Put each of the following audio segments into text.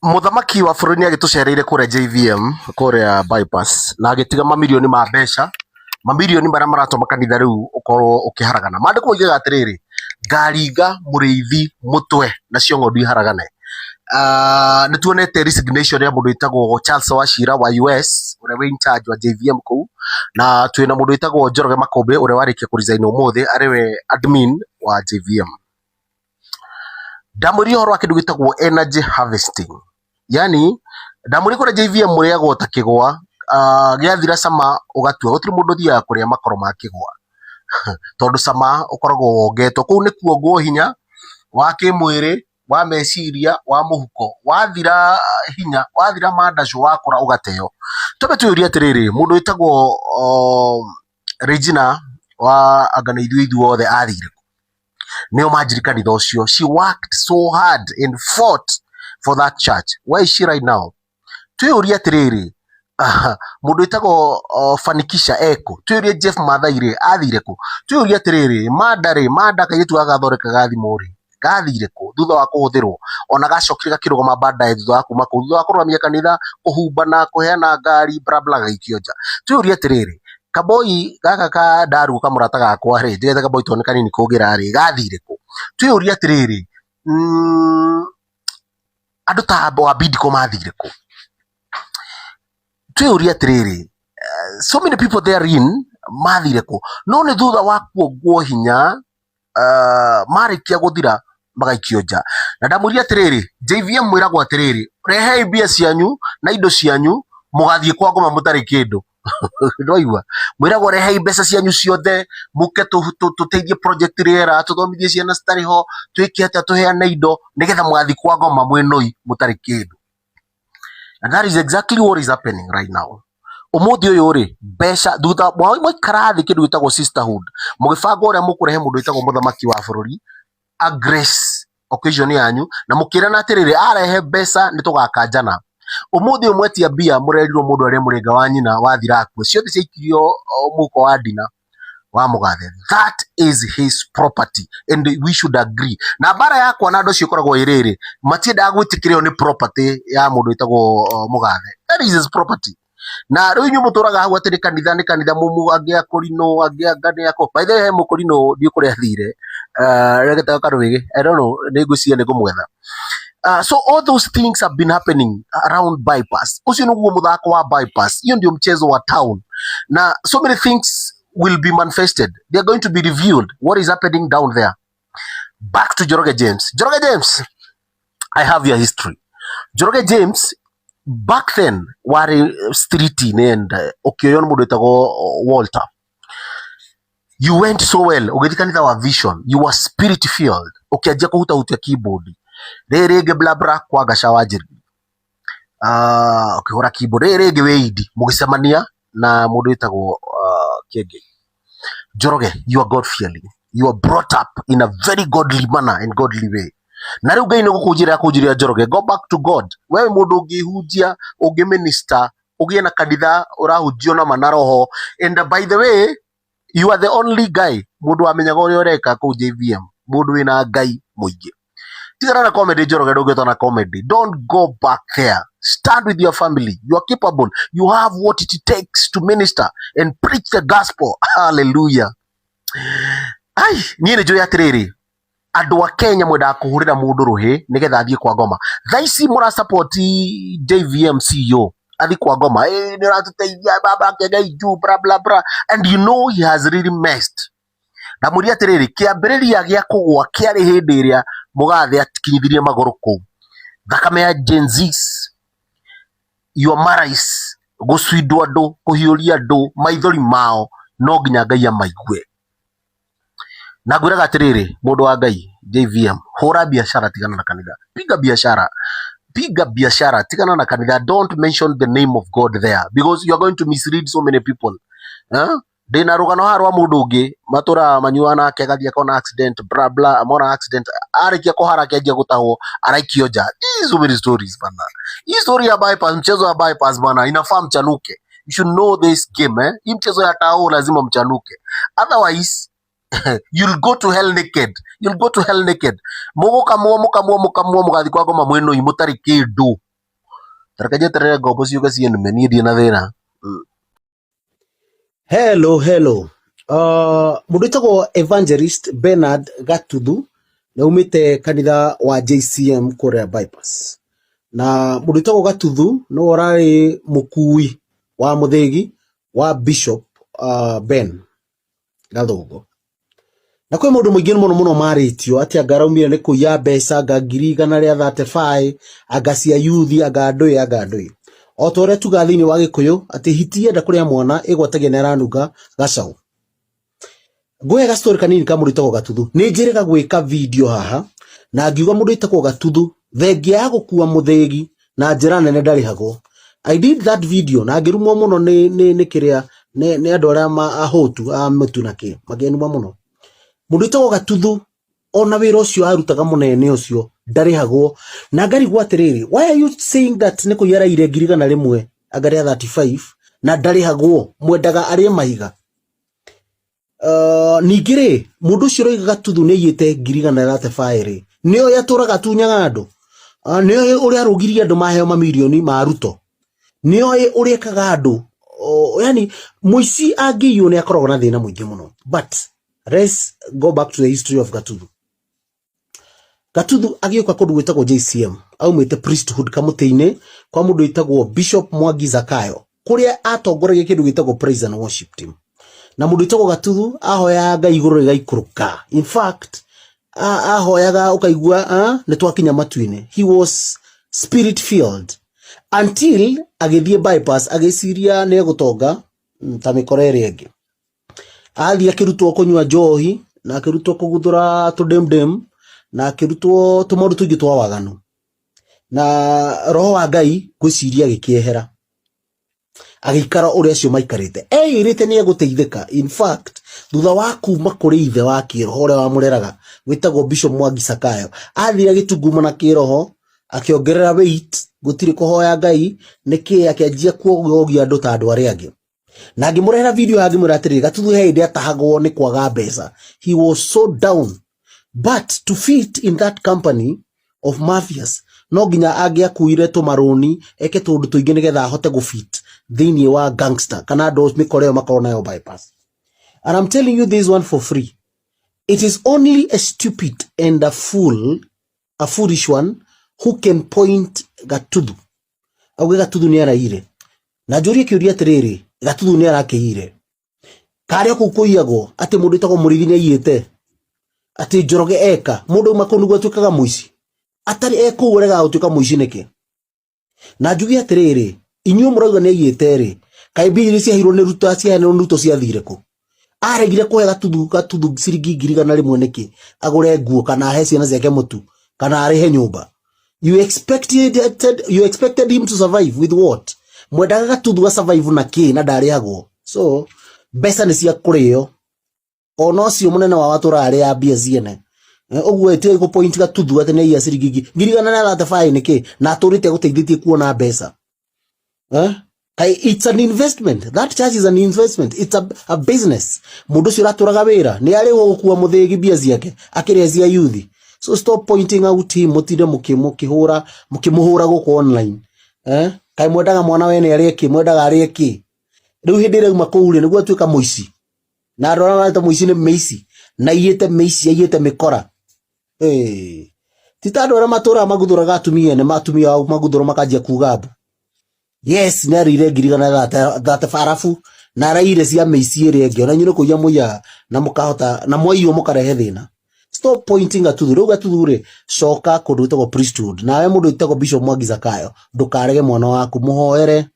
Muthamaki wa bururi agitucereire kuria JVM kuria bypass na agitiga mamilioni ma mbeca, mamilioni maria maratuma kanitha riu ukorwo ukiharagana. Mandiko moigaga atiriri, ngaringa muriithi mutwe nacio ng'ondu iharagane. Nĩ tuonete resignation ya mũndũ wĩtagwo Charles Wachira wa US ũrĩa wĩ in charge wa JVM kũu, na twĩna mũndũ wĩtagwo Njoroge Makũmbĩ ũrĩa warĩkia kũresign ũmũthĩ arĩwe admin wa JVM. Ndamwĩrire ũhoro wa kĩndũ gĩtagwo energy harvesting, yani ndamwĩrire kũrĩa JVM mũrĩagwo ta kĩgwa, gĩathira cama ũgatua, gũtirĩ mũndũ ũthiaga kũrĩa makoro ma kĩgwa tondũ cama ũkoragwo wongetwo. Kũu nĩ kuongwo hinya wa kĩmwĩrĩ, wa meciria, wa mũhuko, wathira hinya, wathira mandacũ, wakũra ũgateo. Twambe twĩyũrie atĩrĩrĩ, mũndũ wĩtagwo Regina wa anga nĩ ithuĩ ithuothe athire kũ? Nĩo manjiri kanitha ũcio. She worked so hard and fought for that church. Where is she right now? Twĩyũrie atĩrĩrĩ, mũndũ wĩtagwo Fanikisha eko. Twĩyũrie Jeff Mathaire athire kũ? Twĩyũrie atĩrĩrĩ, Manda kairĩtu gagathondekaga thimũ-rĩ, gathire kũ thutha wa kũhũthĩrwo? Ona gacokire gakĩrũgama baadaye thutha wa kuma kũu, thutha wa kũrũgamia kanitha, kũhumbana, kũheana ngari, bla bla, gaikio nja. Twĩyũrie atĩrĩrĩ, kaboi gaka ka Ndaru kamũrata gakwa-rĩ, ndigetha kaboi tondũ nĩ kanini kũngĩra-rĩ, gathire kũ? Twĩyũrie atĩrĩrĩ, andũ ta wa Bidco mathire kũ? Twĩyũrie atĩrĩrĩ, so many people therein mathire kũ? No nĩ thutha wa kuongwo hinya, marĩkia gũthira magaikio nja. Na ndamwĩrire atĩrĩrĩ, JVM mwĩragwo atĩrĩrĩ, rehei mbia cianyu na indo cianyu mũgathiĩ kwa ngoma mũtarĩ kĩndũ. Ndwaigua? Mwĩragwo rehei mbeca cianyu ciothe, mũke tũteithie project rĩera, tũthomithie ciana citarĩ ho, twĩke atĩa, tũheane indo nĩgetha mũgathiĩ kwa ngoma mwĩnoi mũtarĩ kĩndũ. And that is exactly what is happening right now. Ũmũthĩ ũyũ-rĩ, mbeca thutha mwaikara thĩ kĩndũ gĩtagwo sisterhood, mũgĩbanga ũrĩa mũkũrehe mũndũ wĩtagwo mũthamaki wa bũrũri a grace occasion yanyu, na mũkĩrana atĩrĩrĩ, arehe mbeca nĩ tũgakanjana. Ũmũthĩ ũyũ mwetia mbia mũrerirwo mũndũ arĩa mũrĩnga wa nyina wathira akue, ciothe ciaikirio mũhuko wa ndina wa mũgathe. That is his property and we should agree. Na mbara yakwa na andũ acio ĩkoragwo ĩrĩrĩ, matiendaga gwĩtĩkĩrĩo nĩ property ya mũndũ wĩtagwo mũgathe. That is his property. Na rĩu inyuĩ mũtũraga hau atĩ nĩ kanitha mũmu angĩ akũrinũ angĩ angane ako. By the way, he mũkũrinũ ndiũ kũrĩa athire, regetaga Karũĩgĩ, I don't know, nĩ ngwĩciria nĩ ngũmwetha. So all those things have been happening around bypass. Ucio nĩguo mũthako wa bypass. Hiyo ndio mchezo wa town. Na so many things will be manifested. They are going to be revealed. What is happening down there? Back to Njoroge James. Njoroge James, I have your history. Njoroge James, back then, wari street-inĩ and ũkĩoywo nĩ mũndũ wĩtagwo Walter. You went so well. Ũgĩthiĩ kanitha wa Vision. You were spirit filled. Ũkĩanjia kũhutahutia keyboard. Rĩngĩ bla bla kwa Gaca Wanjĩrĩ. Ũkĩhũra keyboard. Rĩngĩ Wĩidi. Mũgĩcemania na mũndũ wĩtagwo Kĩengei. Njoroge, you are God fearing. You are brought up in a very godly manner and godly way. Na rĩu Ngai nĩ gũkũnjĩra Njoroge, go back to God. Wewe mũndũ ũngĩhunjia, ũngĩminister, ũgĩe na kanitha ũrahunjio na manaroho. And by the way, you are the only guy mũndũ wamenyaga ũrĩa ũreka kũu JVM, mũndũ wĩna Ngai mũingĩ. Tigana na comedy Njoroge, ndũngĩtwo na comedy. Don't go back there. Stand with your family. You are capable. You have what it takes to minister and preach the gospel. Hallelujah. Ai, niĩ nĩ njũĩ atĩrĩrĩ, andũ a Kenya mwendaga kũhũrĩra mũndũ rũhĩ nĩgetha athiĩ kwa ngoma. Thaa ici mũra support JVM CEO athiĩ kwa ngoma. Nĩ ũratũteithia baba Ngai juu bla bla bla. And you know he has really messed. Na mũria atĩrĩrĩ, kĩambĩrĩria gĩa kũgwa kĩarĩ hĩndĩ ĩrĩa mũgathe akinyithirie magũrũ kũu. Thakame ya Gen Zs, your marais, gũcindwo andũ, kũhiũria andũ, maithori mao, no nginya Ngai amaigue. Na ngwĩraga atĩrĩrĩ, mũndũ wa Ngai, JVM, hũra biashara, tigana na kanitha. Piga biashara, tigana na kanitha. Don't mention the name of God there because you are going to mislead so many people. Ndĩna rũgano haha rwa mũndũ ũngĩ, matũra manyua nake agathiĩ akona accident, bla bla, amona accident, arĩkia kũhara akĩanjia gũtahwo, araikio nja. These so many stories bana. Hii story ya bypass, mchezo wa bypass bana, inafaa mchanuke. You should know this game, Hii mchezo ya tao lazima mchanuke. Otherwise, you'll go to hell naked. Mugo kamwo mugathi kwa ngoma mweno imutari kindu. tarekaje tere ngombo ciuga ciendume nie ndie na thina. Hello. Mundu witagwo Evangelist Bernard Gatuthu na umite kanitha wa JCM kuria bypass. Na mundu witagwo Gatuthu no orari mukui wa muthegi wa Bishop Ben Gathugu. Na kwi mundu muingi muno maritio ati angaraumire ni kuya mbeca anga ngiri 135 anga cia yuthi anga ndui. O ta uria tuga thiini wa Gikuyu ati hitienda kuria mwana igwatagia na ranunga gacaũ. Ngwega story kanini ka mundu witagwo Gatuthu. Ni njirega gwika video haha na ngiuga mundu witagwo Gatuthu thengia ya gukua muthegi na njira nene ndarihagwo. I did that video na ngirumwo muno ni kiria ni andu aria ahotu a mutu na ki magenuma muno. Mundu witagwo Gatuthu ona wira ucio arutaga munene ucio ndarihagwo na ngarigwo atiriri, why are you saying that niko yaraire ngiri 100 agaria 35 na ndarihagwo mwendaga arie mahiga? Ningiri mundu ucio roiga Gatuthu ni yite ngiri 135 nio yaturaga tunyaga andu, nio uria arugirie andu maheo mamilioni ma Ruto, nio uria kaga andu, yani muici angiyo ni akoragwo na thina muingi muno. But let's go back to the history of Gatuthu. Gatuthu agioka kundu gwitagwo JCM aumite priesthood kamutini kwa mundu witagwo Bishop Mwangi Zakayo kuria atongoragia kindu gitagwo praise and worship team. Na mundu witagwo Gatuthu ahoya Ngai iguru rigaikuruka. In fact ahoyaga ukaigua ni twakinya matuine. He was spirit filled until agithie bypass agiciria ni gutonga ta mikorere ingi. Athia kirutwo kunywa njohi na kirutwo kuguthura tudemdem na kirutwo tumaundu tuingi twa waganu na roho wa Ngai gwiciria gikiehera agikara uria acio maikarite irite ni eguteithika. In fact thutha wa kuma kuri ithe wa kiroho uria wamureraga witagwo Bishop Mwangi Zakayo athira gitunguma na kiroho akiongerera weight gutiri kuhoya Ngai niki akianjia kuogia andu ta andu aria angi na ngimurehera video yangi muratiriri Gatuthu heinde atahagwo ni kwaga mbeca. He was so down, but to fit in that company of mafias no nginya angiakuire tumaroni eke tundu tuingi nigetha ahote gufit thiini wa gangster kana andu mikoreo makorwo nayo bypass. And I'm telling you this one for free. It is only a stupid and a foolish one who can point Gatuthu auge Gatuthu ni araire. Na njurie kiuria atiriri Gatuthu ni arakiire karia kukuiagwo ati mundu itagwo Murithi ni aiyite ati Njoroge eka mundu makonu gwatukaga muici atari ekuurega utuka muici niki. Na njugie atiriri inyu murauga ni aiyite ri kai biri cia hiro ni Ruto cia ni Ruto cia thire ku aregire kuhe Gatuthu ciringi ngiri 100 niki agure nguo kana ahe ciana ciake mutu kana arihe nyumba. You expected him to survive with what? Mwendaga Gatuthu ga survive na ki na ndarihagwo. So mbeca ni cia kurio ona ucio munene wa watura ari ya mbia ciene ogwo ete go point Gatuthu ati ni ya ciringi ngiri 135 niki na aturite guteithitie kuona mbeca. It's an investment. That church is an investment. It's a business. Mundu ucio raturaga wira ni ari gukua muthegi mbia ciake akiria cia yuthi. So stop pointing out him mutire mukimuhura guko online. Kai mwendaga mwana we ni ari ki mwendaga ari ki riu hindi irauma kuuria niguo atuika muici na arora ta muici ni meici na iyete meici iyete mikora. Titando ara matura maguthuraga atumia ni matumia au maguthuro makanjia kugabu. Yes ni arire ngiri 135 na araire cia meici iri ingi ona nyuno kuya muya na mukahota na mwaio mukarehe thina. Stop pointing Gatuthu. Riu Gatuthu ri coka kundu witagwo priesthood nawe mundu witagwo Bishop Mwangi Zakayo ndukarege mwana waku muhoere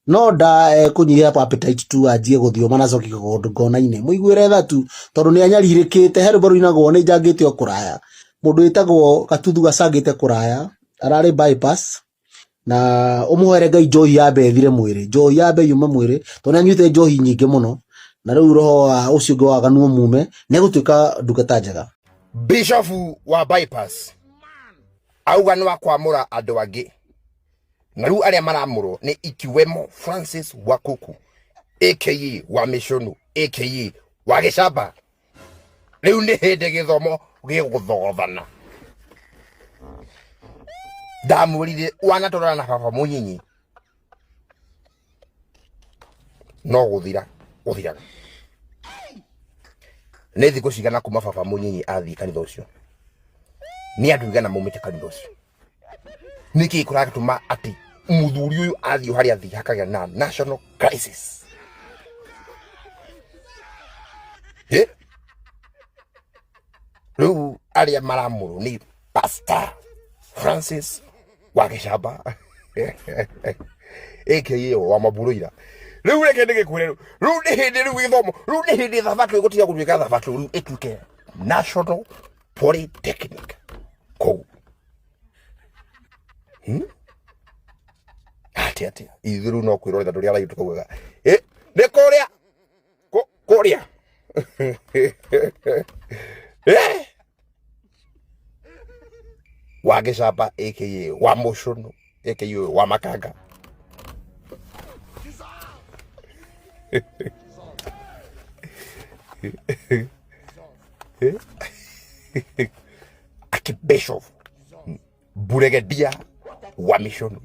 no nda kunyihia appetite tu anjie guthio mana coki kundu ngona-ine muiguire thatu tondu ni anyaririkite herubaru inagwo ni njangite o kuraya. Mundu witagwo Gatuthu gacangite kuraya arari bypass na umuhoere Ngai njohi ya mbethire mwiri njohi ya mbe yume mwiri tondu anyuite njohi nyingi muno na riu roho wa ucio ngo waganu mume ni gutuika ndungata njega. Bishop wa bypass auga no akwamura andu angi na riu aria maramurwo ni ikiwemo Francis Wakuku aka wa Mishonu aka wa Gicamba. Riu ni hindi githomo giguthogothana ndamurire wanatorana na baba munyinyi no guthiraga nä thikå cigana kuma baba munyinyi athii kanitha ucio nä andå igana maumite kanitha ucio nä kä kå ragatåma atä muthuri å yå athiä harä athii hakagä na national crisis rä u arä a maramå rå nä Pastor Francis wa Gicamba aka wa Maburuira riu reke ndike kwire riu ni hindi riu githomo riu ni hindi thabatu gutiga gutwika thabatu riu ituke National Polytechnic ko ati ithiru no kwirorera ndu ria raitu kuga ni kuria wa Gicamba aka wa Mucunu aka wa Makanga Archbishop Buregedia wa Mucunu